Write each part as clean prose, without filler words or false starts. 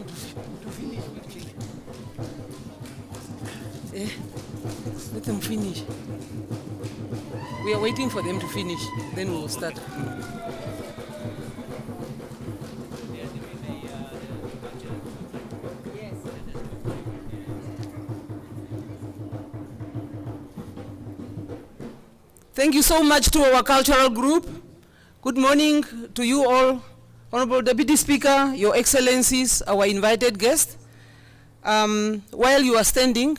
them to finish quickly. Let them finish. We are waiting for them to finish, then we'll start. Thank you so much to our cultural group. Good morning to you all. Honorable Deputy Speaker, Your Excellencies, our invited guests. While you are standing,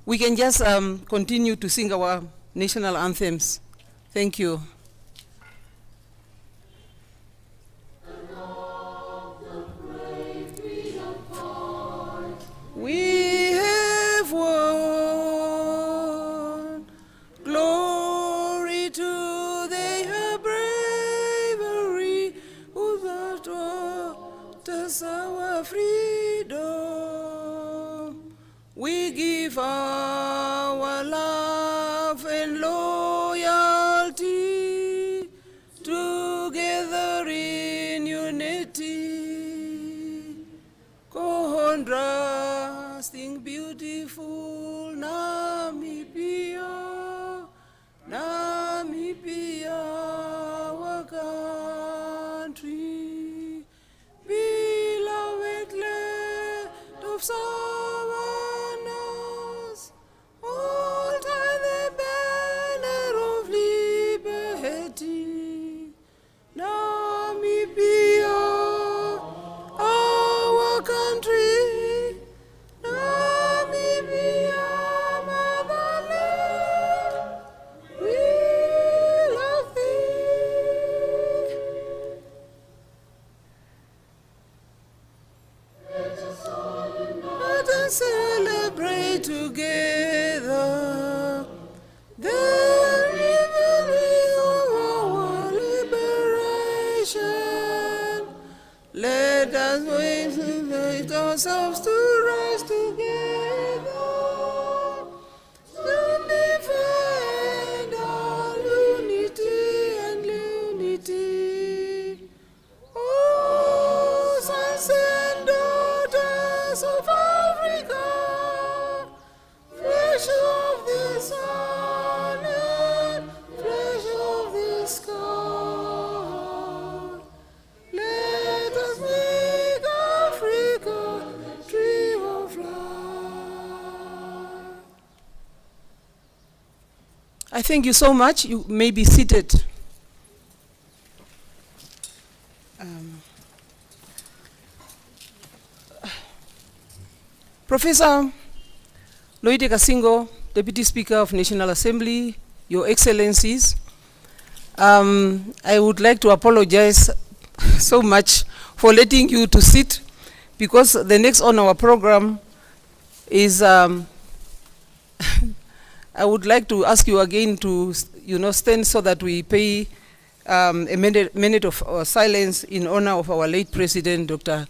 we can just continue to sing our national anthems. Thank you. We have won. Glory to their bravery, who taught us our freedom. We give our love and loyalty, together in unity, contrasting beautiful Namibia, Namibia, our country, beloved land of savannas, hold high the banner of liberty, Namibia, our country, Namibia, motherland, we love thee. Let us celebrate together the reverie of our liberation. Let us wait ourselves to rise together, to defend our unity and unity. Oh, sons and daughters of Africa, flesh of the sun and flesh of the sky, let us make Africa tree of life. I thank you so much. You may be seated. Professor Loite Kasingo, Deputy Speaker of National Assembly, Your Excellencies, I would like to apologize so much for letting you to sit, because the next on our program is, I would like to ask you again to, stand so that we pay a minute of silence in honor of our late President, Dr.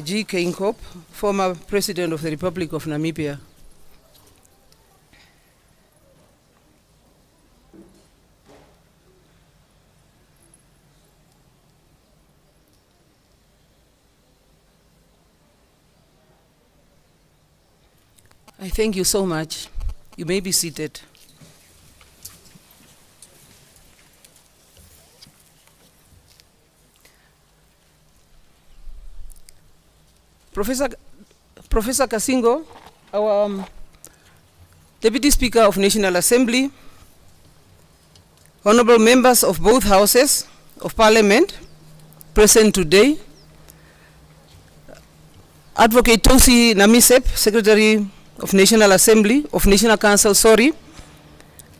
G. Keinkop, former President of the Republic of Namibia. I thank you so much. You may be seated. Professor Kasingo, our Deputy Speaker of National Assembly, honorable members of both houses of Parliament present today, Advocate Tosi Namisep, Secretary of National Assembly, of National Council,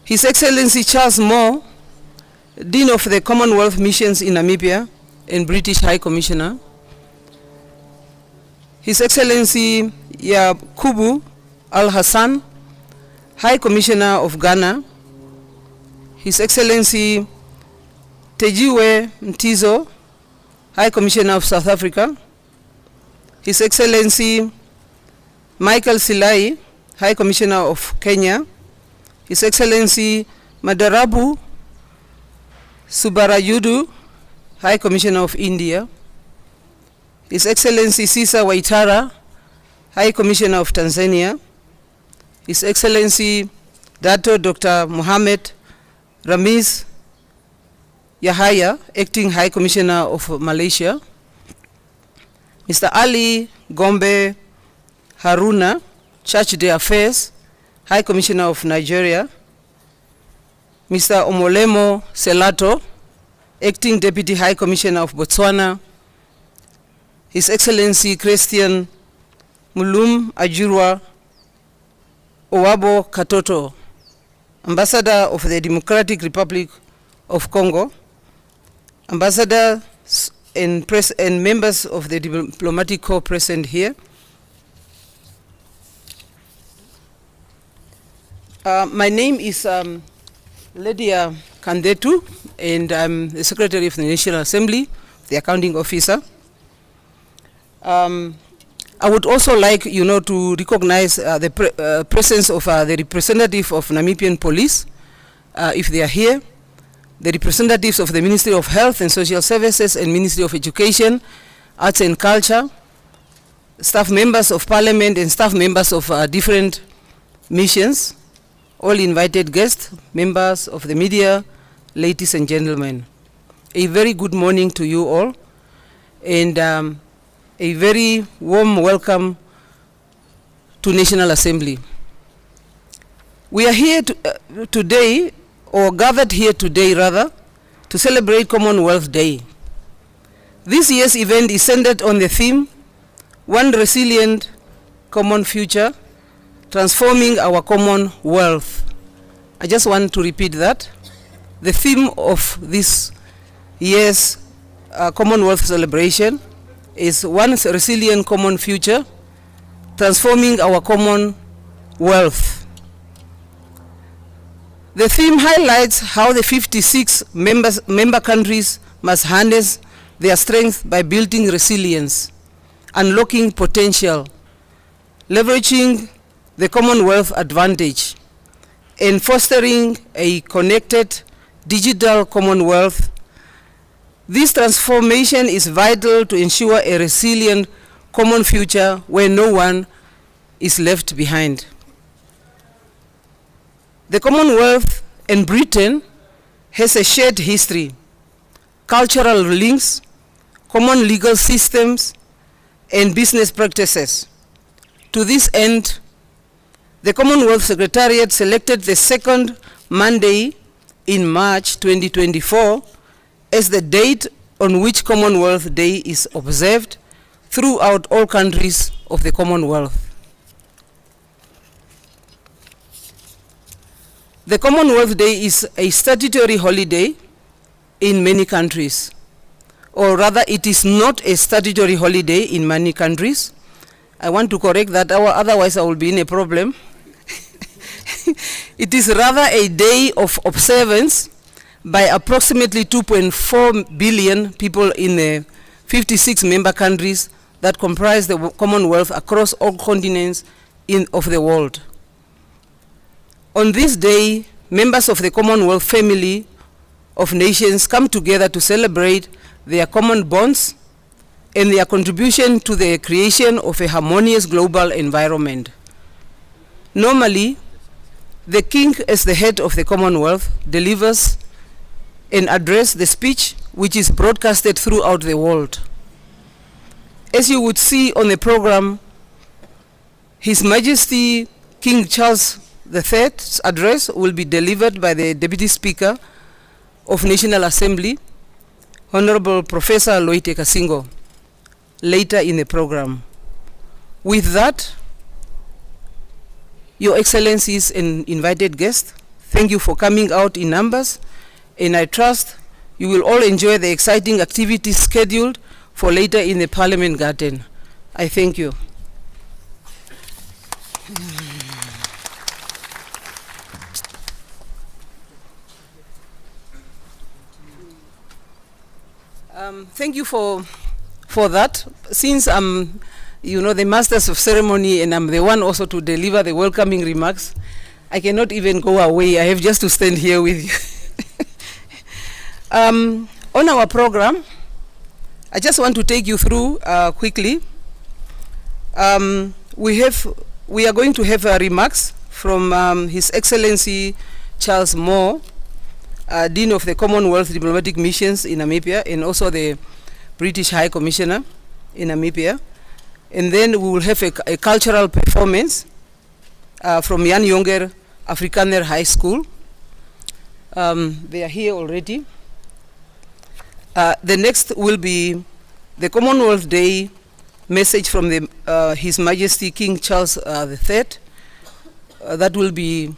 His Excellency Charles Moore, Dean of the Commonwealth Missions in Namibia and British High Commissioner, His Excellency Yakubu Al-Hassan, High Commissioner of Ghana, His Excellency Tejiwe Mtizo, High Commissioner of South Africa, His Excellency Michael Silai, High Commissioner of Kenya, His Excellency Madarabu Subarayudu, High Commissioner of India, His Excellency Sisa Waitara, High Commissioner of Tanzania, His Excellency Dato Dr. Mohammed Ramiz Yahaya, Acting High Commissioner of Malaysia, Mr. Ali Gombe Haruna, Church Day Affairs, High Commissioner of Nigeria, Mr. Omolemo Selato, Acting Deputy High Commissioner of Botswana, His Excellency Christian Mulum Ajurwa Owabo Katoto, Ambassador of the Democratic Republic of Congo, Ambassadors and members of the Diplomatic Corps present here. My name is Lydia Kandetu, and I'm the Secretary of the National Assembly, the Accounting Officer. I would also like, to recognize the presence of the representative of Namibian Police, if they are here, the representatives of the Ministry of Health and Social Services and Ministry of Education, Arts and Culture, staff members of Parliament and staff members of different missions, all invited guests, members of the media, ladies and gentlemen. A very good morning to you all, and a very warm welcome to National Assembly. We are here today, or gathered here today rather, to celebrate Commonwealth Day. This year's event is centered on the theme, One Resilient Common Future, Transforming Our Commonwealth. I just want to repeat that. The theme of this year's Commonwealth celebration is One Resilient Common Future, Transforming Our Commonwealth. The theme highlights how the 56 member countries must harness their strength by building resilience, unlocking potential, leveraging the Commonwealth advantage, and fostering a connected digital Commonwealth. This transformation is vital to ensure a resilient common future where no one is left behind. The Commonwealth and Britain has a shared history, cultural links, common legal systems, and business practices. To this end, the Commonwealth Secretariat selected the second Monday in March 2024 as the date on which Commonwealth Day is observed throughout all countries of the Commonwealth. The Commonwealth Day is a statutory holiday in many countries, or rather it is not a statutory holiday in many countries. I want to correct that, otherwise I will be in a problem. It is rather a day of observance by approximately 2.4 billion people in the 56 member countries that comprise the Commonwealth across all continents of the world. On this day, members of the Commonwealth family of nations come together to celebrate their common bonds and their contribution to the creation of a harmonious global environment. Normally, the King, as the head of the Commonwealth, delivers an address, the speech, which is broadcasted throughout the world. As you would see on the program, His Majesty King Charles III's address will be delivered by the Deputy Speaker of National Assembly, Honorable Professor Loite Kasingo, later in the program. With that, Your Excellencies and invited guests, thank you for coming out in numbers, and I trust you will all enjoy the exciting activities scheduled for later in the Parliament Garden. I thank you. Thank you for that. Since I'm, the masters of ceremony and I'm the one also to deliver the welcoming remarks, I cannot even go away. I have just to stand here with you. On our program, I just want to take you through quickly. We are going to have remarks from His Excellency Charles Moore, Dean of the Commonwealth Diplomatic Missions in Namibia, and also the British High Commissioner in Namibia. And then we will have a cultural performance from Jan Jonger Afrikaner High School. They are here already. The next will be the Commonwealth Day message from His Majesty King Charles III. That will be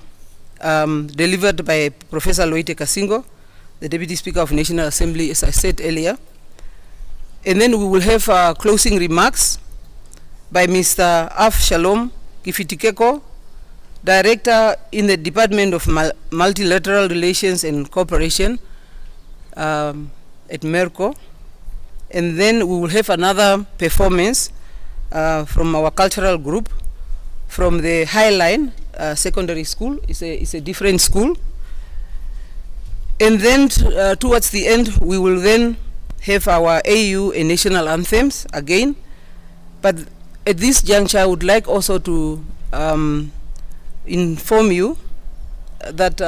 delivered by Professor Loite Kasingo, the Deputy Speaker of National Assembly, as I said earlier. And then we will have closing remarks by Mr. Af Shalom Kifitikeko, Director in the Department of Multilateral Relations and Cooperation at MERCO. And then we will have another performance from our cultural group from the Highline Secondary School. It's a different school. And then towards the end, we will then have our AU and national anthems again. But at this juncture, I would like also to inform you that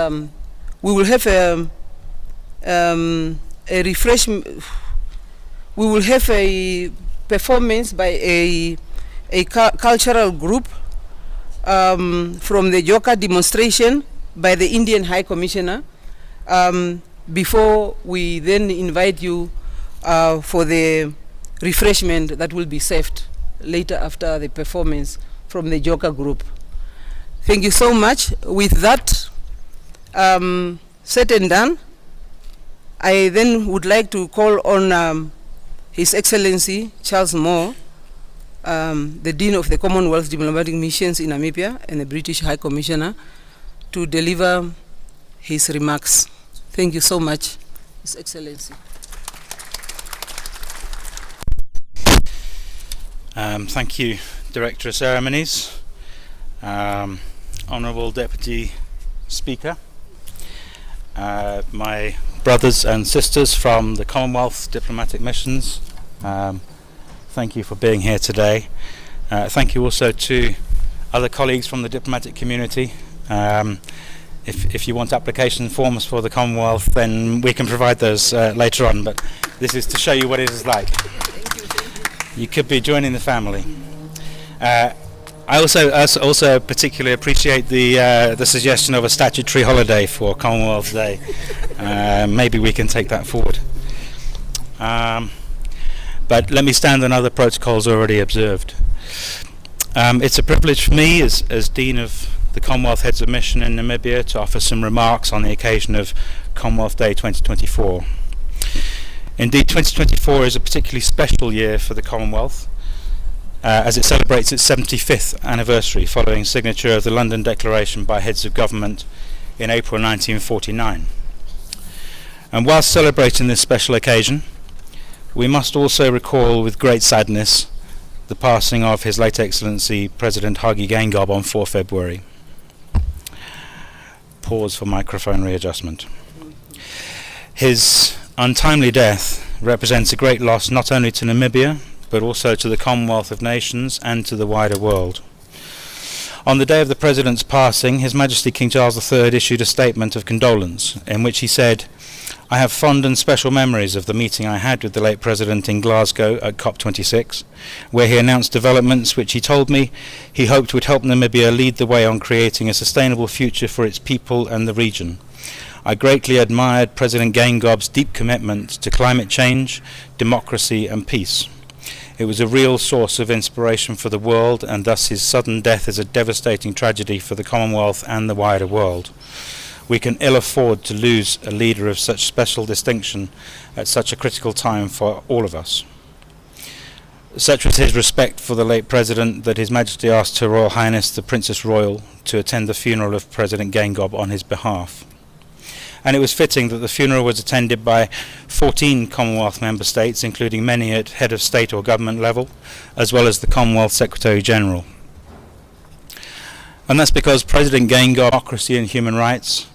we will have a refreshment. We will have a performance by a cultural group from the Joka demonstration by the Indian High Commissioner before we then invite you for the refreshment that will be served later after the performance from the Joka group. Thank you so much. With that said and done, I then would like to call on His Excellency Charles Moore, the Dean of the Commonwealth Diplomatic Missions in Namibia and the British High Commissioner, to deliver his remarks. Thank you so much, His Excellency. Thank you, Director of Ceremonies, Honourable Deputy Speaker, my brothers and sisters from the Commonwealth Diplomatic Missions, thank you for being here today. Thank you also to other colleagues from the diplomatic community. If you want application forms for the Commonwealth, then we can provide those later on, but this is to show you what it is like. You could be joining the family. I also particularly appreciate the suggestion of a statutory holiday for Commonwealth Day. Maybe we can take that forward. But let me stand on other protocols already observed. It's a privilege for me as Dean of the Commonwealth Heads of Mission in Namibia to offer some remarks on the occasion of Commonwealth Day 2024. Indeed, 2024 is a particularly special year for the Commonwealth, as it celebrates its 75th anniversary following signature of the London Declaration by heads of government in April 1949. And whilst celebrating this special occasion, we must also recall with great sadness the passing of His late Excellency President Hage Geingob on 4 February. Pause for microphone readjustment. His untimely death represents a great loss not only to Namibia, but also to the Commonwealth of Nations and to the wider world. On the day of the President's passing, His Majesty King Charles III issued a statement of condolence in which he said, "I have fond and special memories of the meeting I had with the late President in Glasgow at COP26, where he announced developments which he told me he hoped would help Namibia lead the way on creating a sustainable future for its people and the region. I greatly admired President Geingob's deep commitment to climate change, democracy and peace. It was a real source of inspiration for the world, and thus his sudden death is a devastating tragedy for the Commonwealth and the wider world. We can ill afford to lose a leader of such special distinction at such a critical time for all of us." Such was his respect for the late President that His Majesty asked Her Royal Highness the Princess Royal to attend the funeral of President Geingob on his behalf. And it was fitting that the funeral was attended by 14 Commonwealth member states, including many at head of state or government level, as well as the Commonwealth Secretary General. And that's because President Geingob, democracy and human rights,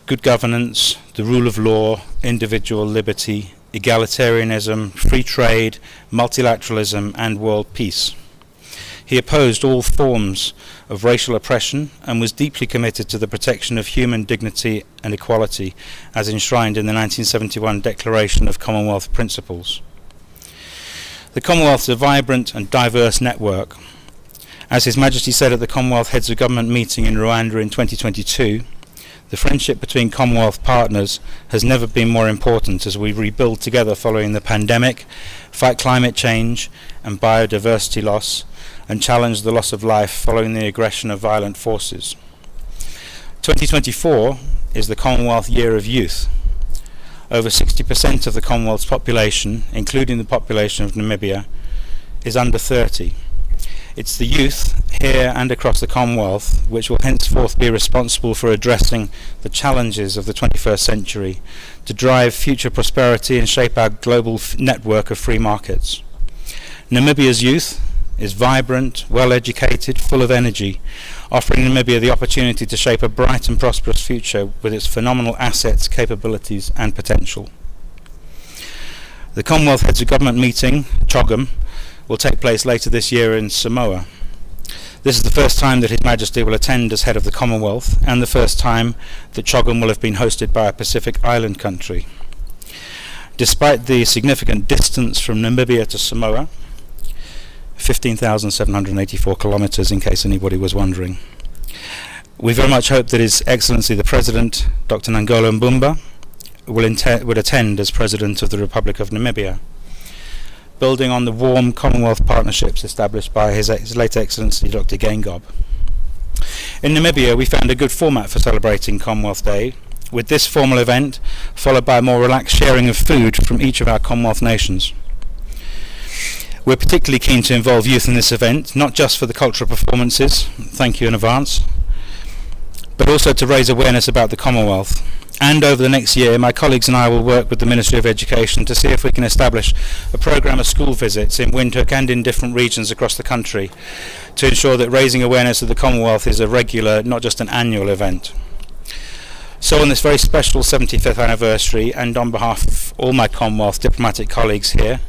good governance, the rule of law, individual liberty egalitarianism, free trade, multilateralism, and world peace. He opposed all forms of racial oppression and was deeply committed to the protection of human dignity and equality as enshrined in the 1971 Declaration of Commonwealth Principles. The Commonwealth is a vibrant and diverse network. As His Majesty said at the Commonwealth Heads of Government meeting in Rwanda in 2022, the friendship between Commonwealth partners has never been more important as we rebuild together following the pandemic, fight climate change and biodiversity loss, and challenge the loss of life following the aggression of violent forces. 2024 is the Commonwealth Year of Youth. Over 60% of the Commonwealth's population, including the population of Namibia, is under 30. It's the youth here and across the Commonwealth which will henceforth be responsible for addressing the challenges of the 21st century to drive future prosperity and shape our global network of free markets. Namibia's youth is vibrant, well-educated, full of energy, offering Namibia the opportunity to shape a bright and prosperous future with its phenomenal assets, capabilities and potential. The Commonwealth Heads of Government meeting, CHOGM, will take place later this year in Samoa. This is the first time that His Majesty will attend as head of the Commonwealth and the first time that CHOGM will have been hosted by a Pacific island country. Despite the significant distance from Namibia to Samoa, 15,784 kilometres in case anybody was wondering. We very much hope that His Excellency the President, Dr. Nangola Mbumba, will attend as President of the Republic of Namibia, building on the warm Commonwealth partnerships established by His late Excellency Dr. Gengob. In Namibia we found a good format for celebrating Commonwealth Day, with this formal event followed by a more relaxed sharing of food from each of our Commonwealth nations. We're particularly keen to involve youth in this event, not just for the cultural performances, thank you in advance, but also to raise awareness about the Commonwealth. And over the next year, my colleagues and I will work with the Ministry of Education to see if we can establish a programme of school visits in Windhoek and in different regions across the country to ensure that raising awareness of the Commonwealth is a regular, not just an annual event. So on this very special 75th anniversary, and on behalf of all my Commonwealth diplomatic colleagues here,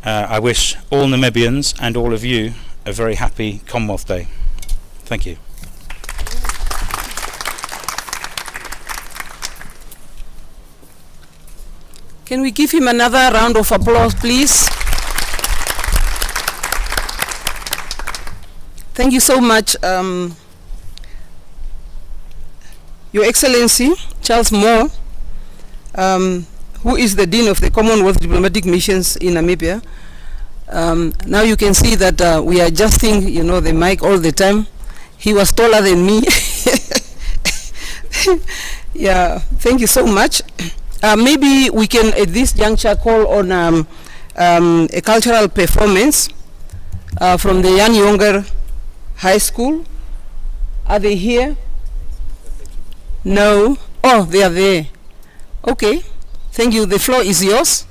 I wish all Namibians and all of you a very happy Commonwealth Day. Thank you. Can we give him another round of applause, please? Thank you so much, Your Excellency Charles Moore, who is the Dean of the Commonwealth Diplomatic Missions in Namibia. Now you can see that we are adjusting, the mic all the time. He was taller than me. Yeah, thank you so much. Maybe we can, at this juncture, call on a cultural performance from the Jan Jonger High School. Are they here? No? Oh, they are there. Okay. Thank you. The floor is yours.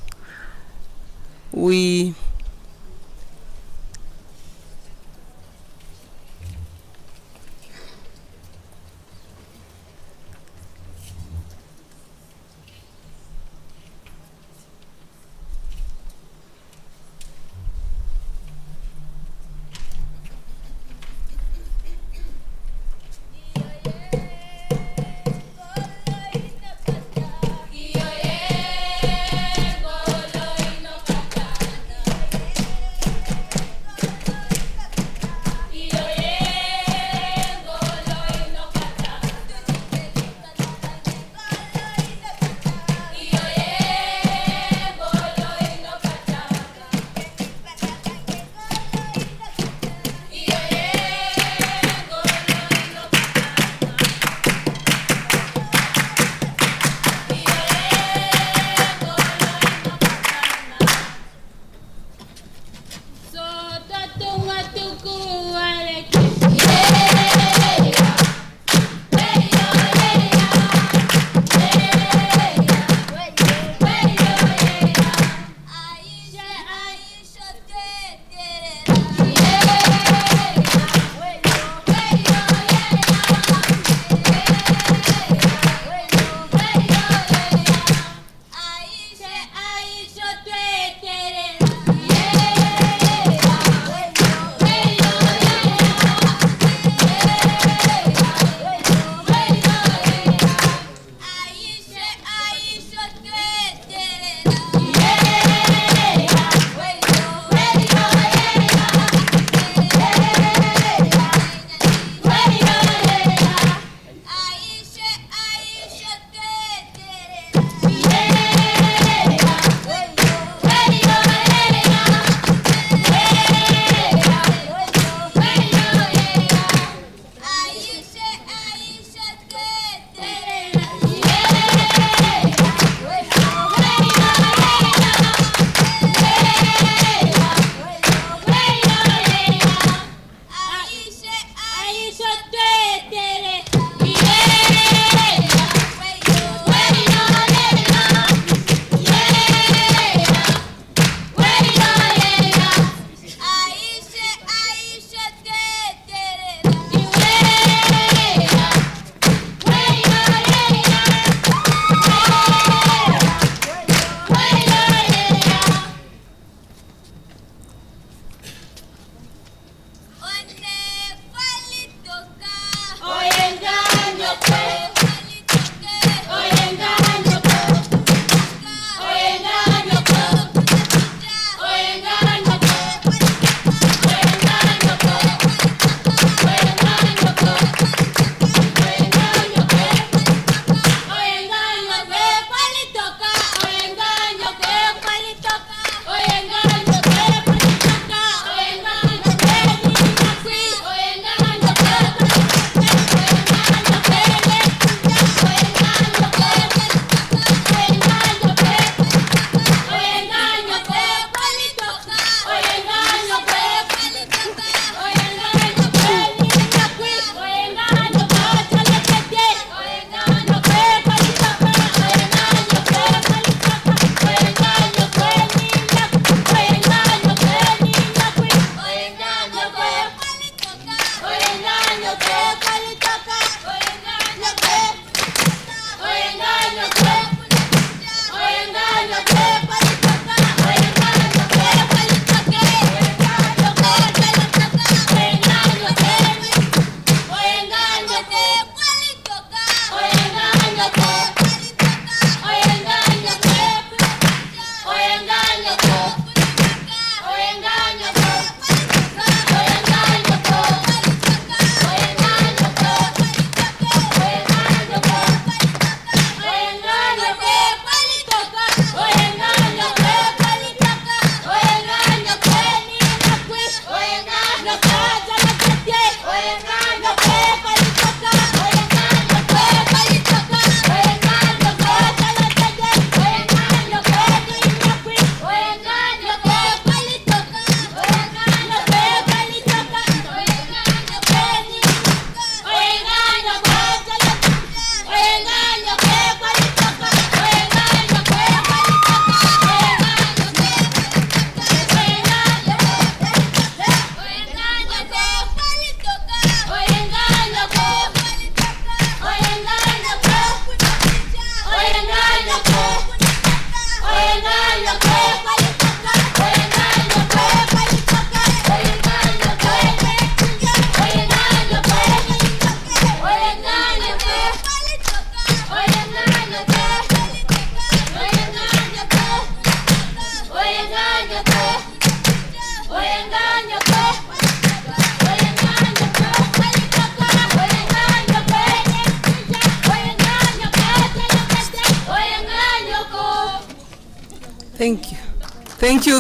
Thank you.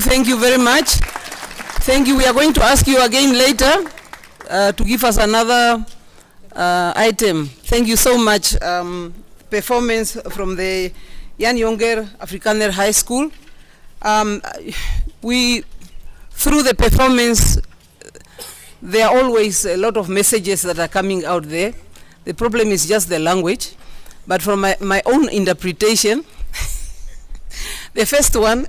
Thank you very much. Thank you. We are going to ask you again later to give us another item. Thank you so much. Performance from the Jan Jonger Afrikaner High School. Through the performance, there are always a lot of messages that are coming out there. The problem is just the language. But from my own interpretation, the first one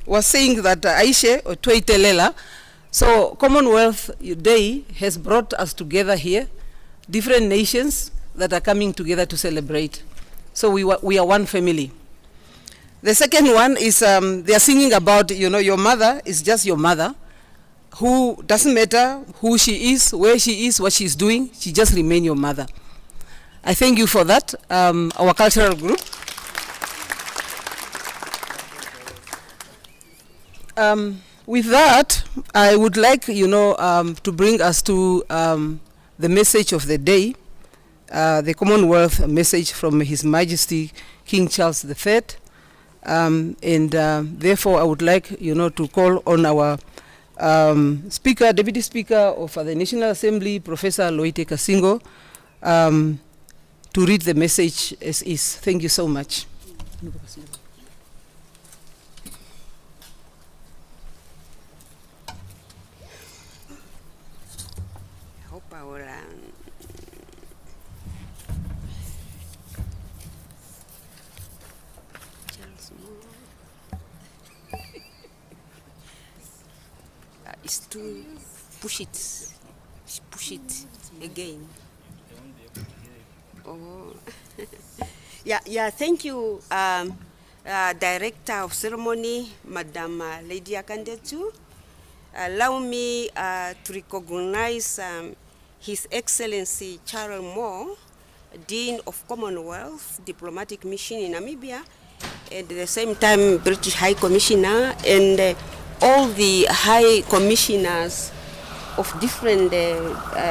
was saying that Aisha or Tweitelela, so Commonwealth Day has brought us together here, different nations that are coming together to celebrate. So we are one family. The second one is they are singing about, your mother is just your mother, who doesn't matter who she is, where she is, what she's doing, she just remains your mother. I thank you for that, our cultural group. With that, I would like, to bring us to the message of the day, the Commonwealth message from His Majesty King Charles III. Therefore, I would like, to call on our Deputy Speaker of the National Assembly, Professor Loite Kasingo, to read the message as is. Thank you so much. Is to push it again. Oh, yeah. Thank you, Director of Ceremony, Madam Lady Akandetu. Allow me to recognize His Excellency Charles Moore, Dean of Commonwealth Diplomatic Mission in Namibia, and at the same time British High Commissioner, and all the High Commissioners of different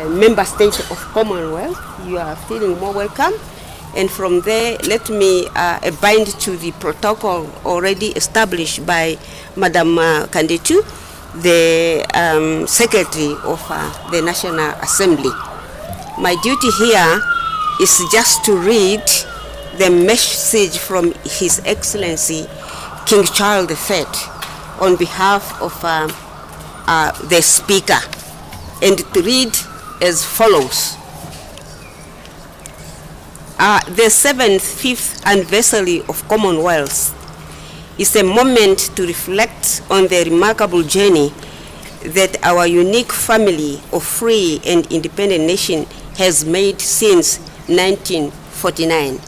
member states of Commonwealth. You are feeling more welcome. And from there, let me bind to the protocol already established by Madam Kandetu, the Secretary of the National Assembly. My duty here is just to read the message from His Excellency King Charles III on behalf of the Speaker, and to read as follows. The 75th anniversary of Commonwealth is a moment to reflect on the remarkable journey that our unique family of free and independent nation has made since 1949.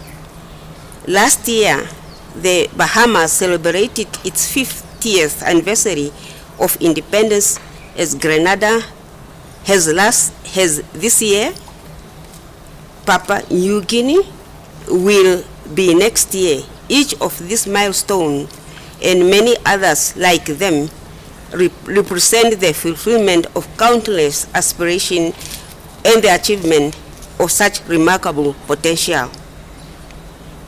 Last year, the Bahamas celebrated its 50th anniversary of independence, as Grenada has this year. Papua New Guinea will be next year. Each of these milestones and many others like them represent the fulfillment of countless aspirations and the achievement of such remarkable potential.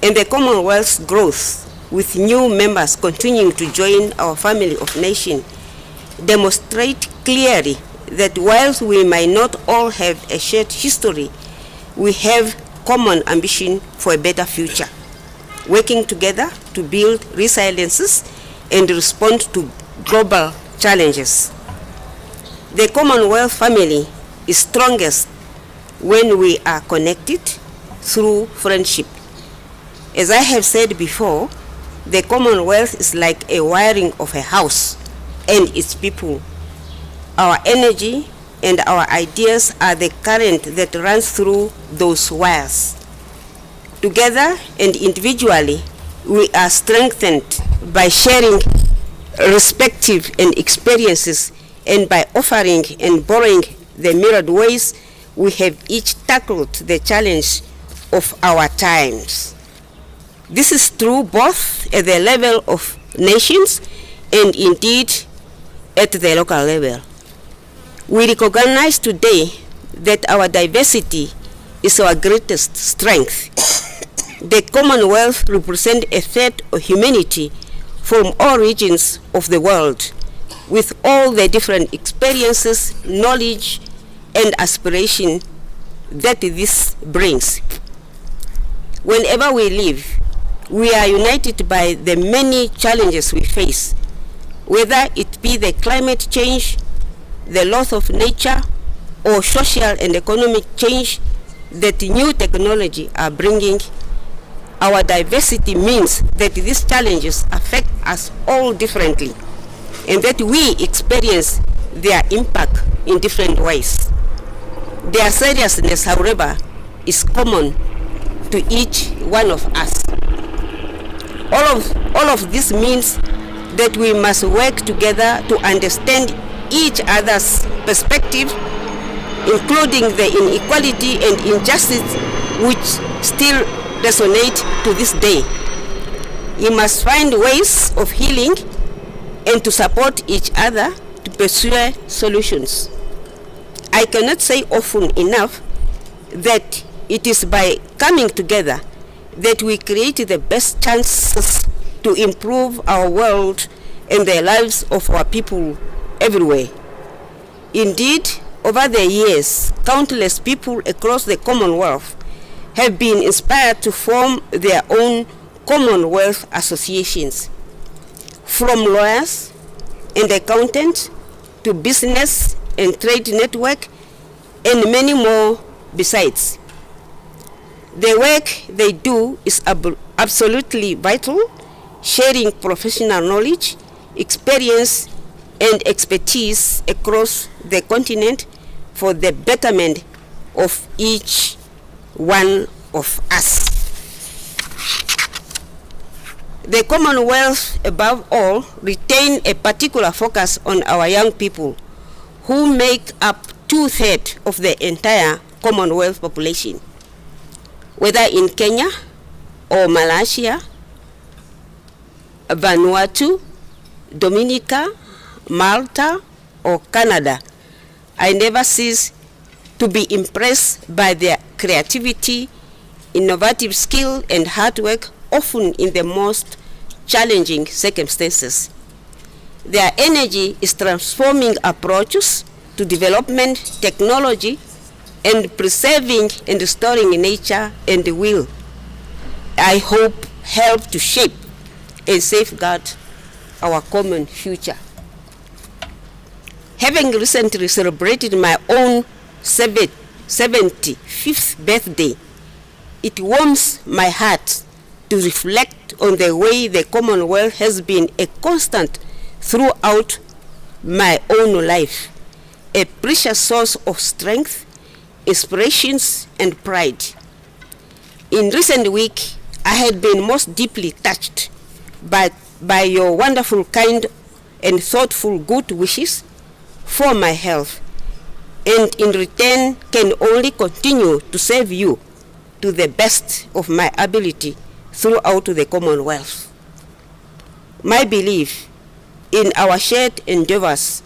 And the Commonwealth's growth, with new members continuing to join our family of nations, demonstrate clearly that whilst we might not all have a shared history, we have common ambition for a better future, working together to build resiliences and respond to global challenges. The Commonwealth family is strongest when we are connected through friendship. As I have said before, the Commonwealth is like a wiring of a house and its people. Our energy and our ideas are the current that runs through those wires. Together and individually, we are strengthened by sharing respective and experiences, and by offering and borrowing the myriad ways we have each tackled the challenge of our times. This is true both at the level of nations and indeed at the local level. We recognize today that our diversity is our greatest strength. The Commonwealth represents a thread of humanity from all regions of the world, with all the different experiences, knowledge, and aspiration that this brings. Whenever we live, we are united by the many challenges we face, whether it be the climate change, the loss of nature, or social and economic change that new technology are bringing. Our diversity means that these challenges affect us all differently, and that we experience their impact in different ways. Their seriousness, however, is common to each one of us. All of this means that we must work together to understand each other's perspective, including the inequality and injustice which still resonate to this day. We must find ways of healing and to support each other to pursue solutions. I cannot say often enough that it is by coming together that we create the best chances to improve our world and the lives of our people everywhere. Indeed, over the years, countless people across the Commonwealth have been inspired to form their own Commonwealth associations, from lawyers and accountants to business and trade network, and many more besides. The work they do is absolutely vital, sharing professional knowledge, experience, and expertise across the continent for the betterment of each one of us. The Commonwealth, above all, retain a particular focus on our young people, who make up 2/3 of the entire Commonwealth population. Whether in Kenya or Malaysia, Vanuatu, Dominica, Malta, or Canada, I never cease to be impressed by their creativity, innovative skill, and hard work, often in the most challenging circumstances. Their energy is transforming approaches to development, technology, and preserving and restoring nature, and will, I hope, help to shape and safeguard our common future. Having recently celebrated my own 75th birthday, it warms my heart to reflect on the way the Commonwealth has been a constant throughout my own life, a precious source of strength, inspirations, and pride. In recent week, I had been most deeply touched by your wonderful, kind, and thoughtful good wishes for my health, and in return can only continue to serve you to the best of my ability throughout the Commonwealth. My belief in our shared endeavors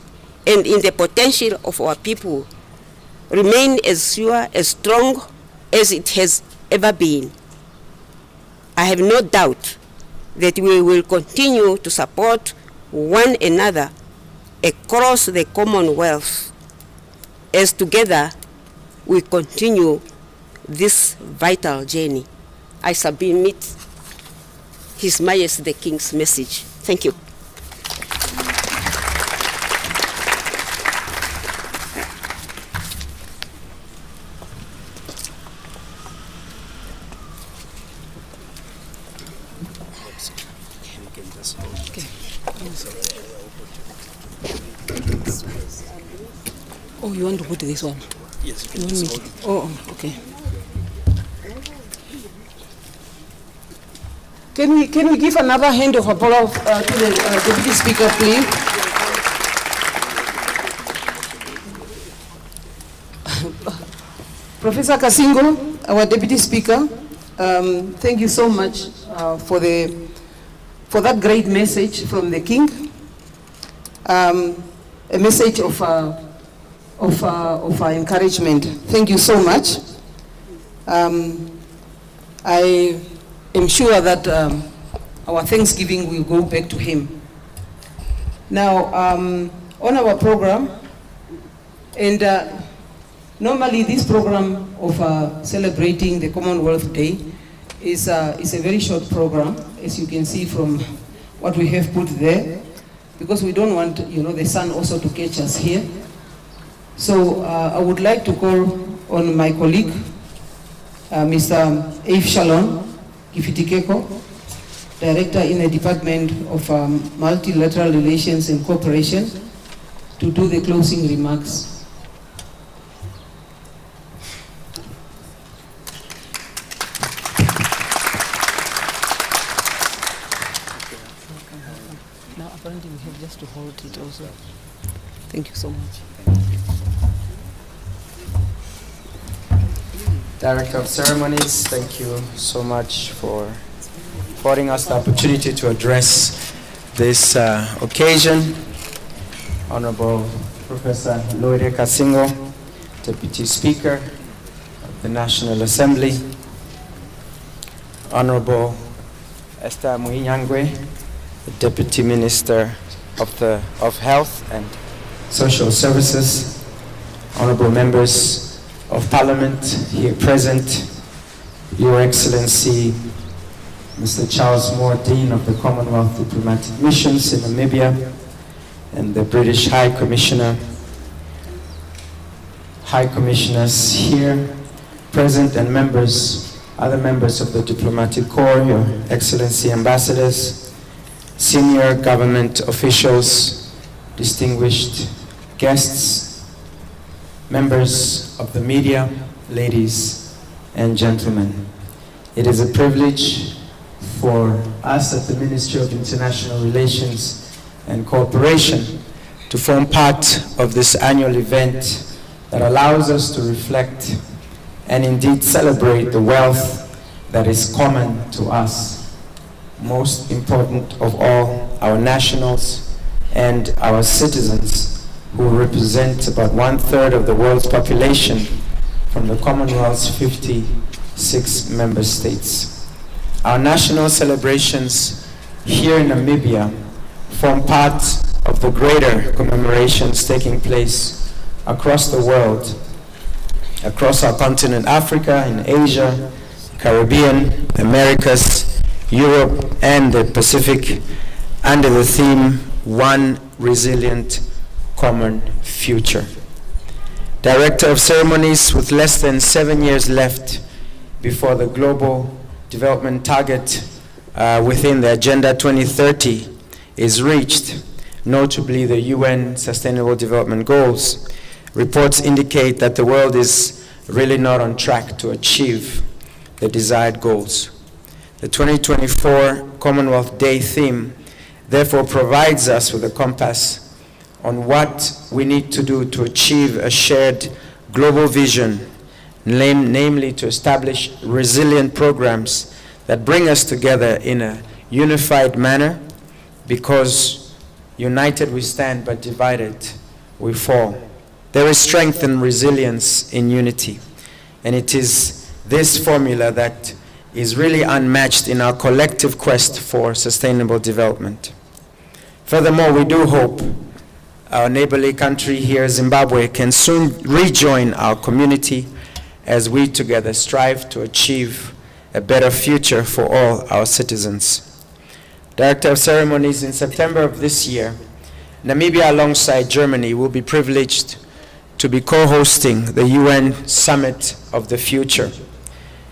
and in the potential of our people remain as sure, as strong as it has ever been. I have no doubt that we will continue to support one another across the Commonwealth as together we continue this vital journey. I submit His Majesty the King's message. Thank you. Oh, you want to put this one? Yes, You want me to? Oh, okay. Can we give another hand of applause to the Deputy Speaker, please? Professor Kasingo, our Deputy Speaker, thank you so much for that great message from the King, a message of encouragement. Thank you so much. I am sure that our thanksgiving will go back to him. Now, on our program, and normally this program of celebrating the Commonwealth Day is a very short program, as you can see from what we have put there, because we don't want, the sun also to catch us here. So I would like to call on my colleague, Mr. Ave Shalom Kifitikeko, Director in the Department of Multilateral Relations and Cooperation, to do the closing remarks. Now apparently we have just to hold it also. Thank you so much. Director of Ceremonies, thank you so much for affording us the opportunity to address this occasion. Honorable Professor Loide Kasingo, Deputy Speaker of the National Assembly. Honorable Esther Muinyangwe, the Deputy Minister of Health and Social Services. Honorable members of Parliament here present, Your Excellency Mr. Charles Moore, Dean of the Commonwealth Diplomatic Missions in Namibia, and the British High Commissioner, High Commissioners here present, and other members of the Diplomatic Corps, Your Excellency Ambassadors, senior government officials, distinguished guests, members of the media, ladies and gentlemen. It is a privilege for us at the Ministry of International Relations and Cooperation to form part of this annual event that allows us to reflect and indeed celebrate the wealth that is common to us. Most important of all, our nationals and our citizens, who represent about 1/3 of the world's population from the Commonwealth's 56 member states. Our national celebrations here in Namibia form part of the greater commemorations taking place across the world, across our continent, Africa, in Asia, Caribbean, Americas, Europe, and the Pacific, under the theme, One Resilient Common Future. Director of Ceremonies, with less than 7 years left before the global development target within the Agenda 2030 is reached, notably the UN Sustainable Development Goals, reports indicate that the world is really not on track to achieve the desired goals. The 2024 Commonwealth Day theme therefore provides us with a compass on what we need to do to achieve a shared global vision, namely to establish resilient programs that bring us together in a unified manner, because united we stand, but divided we fall. There is strength and resilience in unity, and it is this formula that is really unmatched in our collective quest for sustainable development. Furthermore, we do hope our neighborly country here, Zimbabwe, can soon rejoin our community as we together strive to achieve a better future for all our citizens. Director of Ceremonies, in September of this year, Namibia alongside Germany will be privileged to be co-hosting the UN Summit of the Future,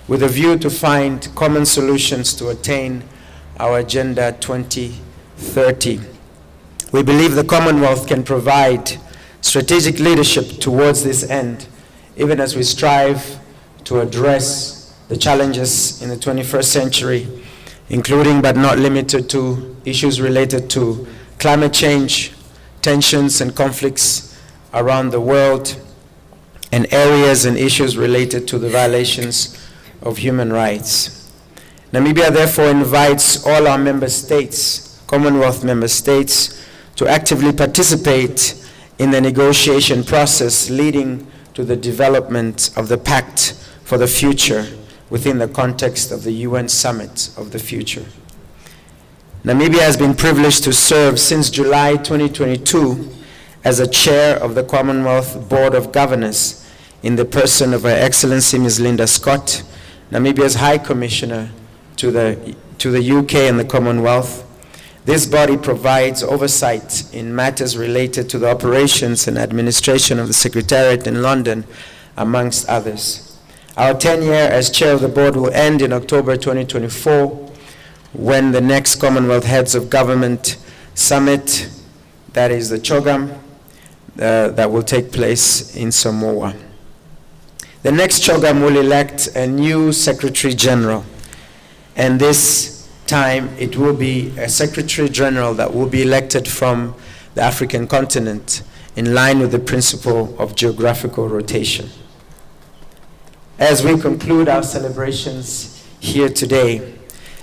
with a view to find common solutions to attain our Agenda 2030. We believe the Commonwealth can provide strategic leadership towards this end, even as we strive to address the challenges in the 21st century, including but not limited to issues related to climate change, tensions and conflicts around the world, and areas and issues related to the violations of human rights. Namibia therefore invites all our member states, Commonwealth member states, to actively participate in the negotiation process leading to the development of the Pact for the Future within the context of the UN Summit of the Future. Namibia has been privileged to serve since July 2022 as a chair of the Commonwealth Board of Governors in the person of Her Excellency Ms. Linda Scott, Namibia's High Commissioner to the UK and the Commonwealth. This body provides oversight in matters related to the operations and administration of the Secretariat in London, amongst others. Our tenure as chair of the board will end in October 2024, when the next Commonwealth Heads of Government Summit, that is the CHOGM, that will take place in Samoa. The next CHOGM will elect a new Secretary General, and this time it will be a Secretary General that will be elected from the African continent in line with the principle of geographical rotation. As we conclude our celebrations here today,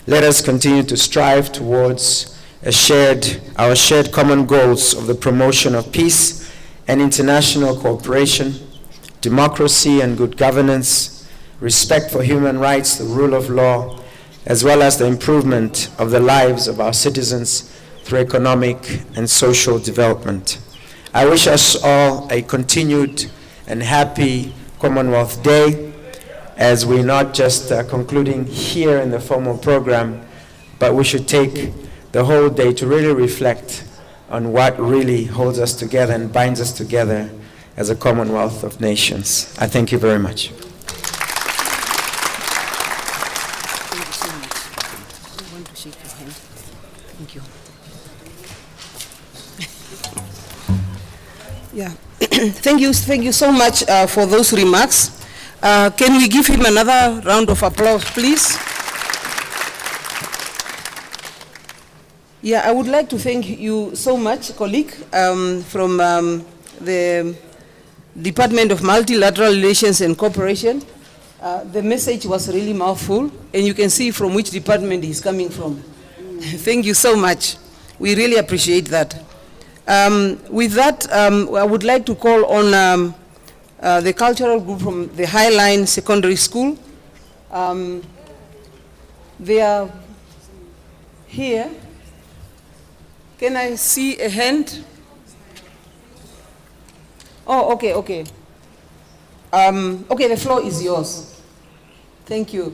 let us continue to strive towards our shared common goals of the promotion of peace and international cooperation, democracy and good governance, respect for human rights, the rule of law, as well as the improvement of the lives of our citizens through economic and social development. I wish us all a continued and happy Commonwealth Day, as we're not just concluding here in the formal program, but we should take the whole day to really reflect on what really holds us together and binds us together as a Commonwealth of Nations. I thank you very much. Thank you so much. I want to shake your hand. Thank you. Yeah. Thank you so much for those remarks. Can we give him another round of applause, please? Yeah, I would like to thank you so much, colleague, from the Department of Multilateral Relations and Cooperation. The message was really mouthful, and you can see from which department he's coming from. Thank you so much. We really appreciate that. With that, I would like to call on the cultural group from the Highline Secondary School. They are here. Can I see a hand? Oh, okay. Okay, the floor is yours. Thank you.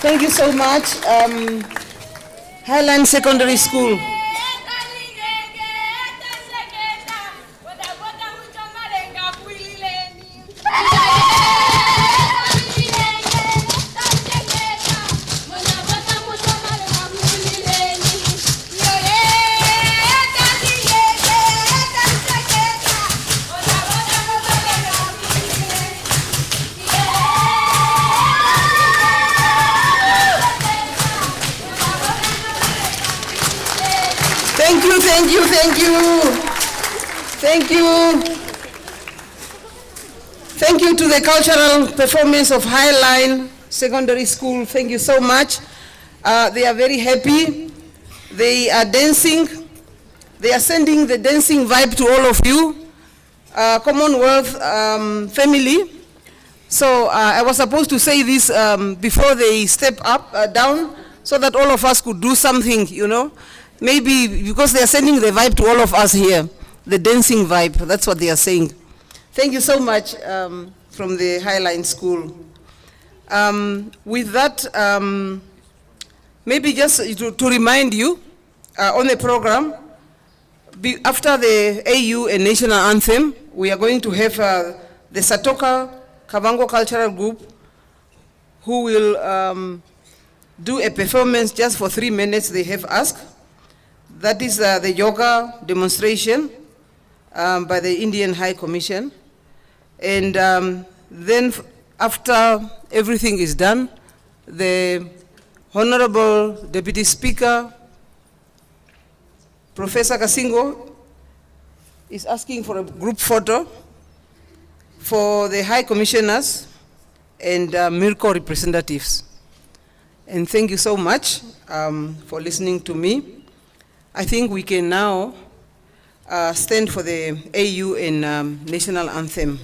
Thank you so much. Highland Secondary School. Thank you, thank you, thank you. Thank you. Thank you to the cultural performance of Highline Secondary School. Thank you so much. They are very happy. They are dancing. They are sending the dancing vibe to all of you. Commonwealth family. So I was supposed to say this before they step up, down, so that all of us could do something, you know. Maybe because they are sending the vibe to all of us here, the dancing vibe, that's what they are saying. Thank you so much from the Highline School. With that, maybe just to remind you, on the program, after the AU and National Anthem, we are going to have the Satoka Kavango Cultural Group, who will do a performance just for 3 minutes, they have asked. That is the yoga demonstration by the Indian High Commission. And then after everything is done, the Honorable Deputy Speaker, Professor Kasingo, is asking for a group photo for the High Commissioners and MIRCO representatives. And thank you so much for listening to me. I think we can now stand for the AU and National Anthem.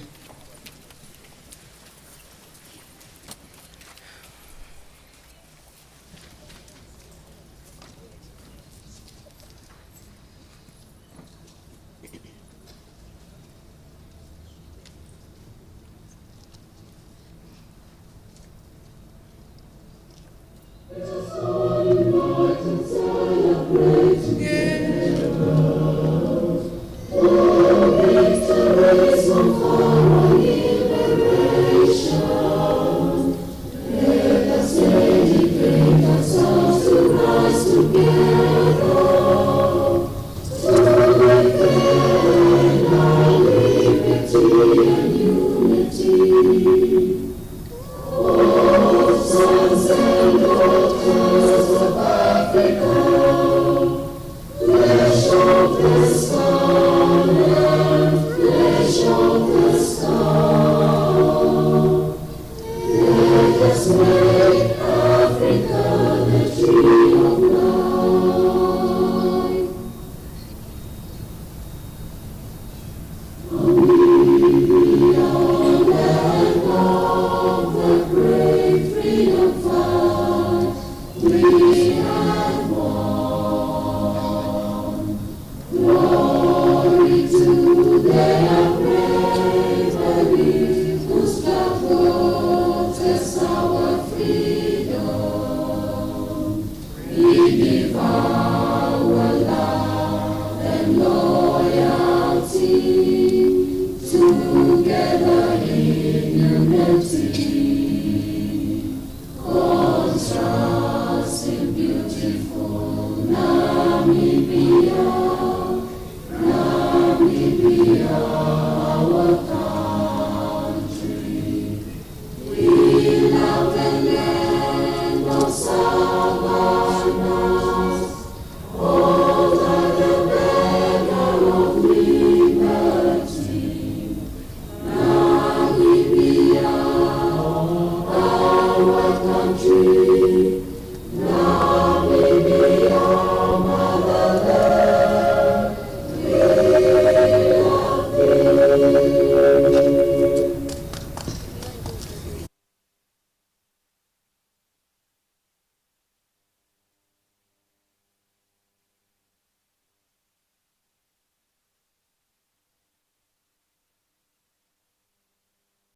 Divine.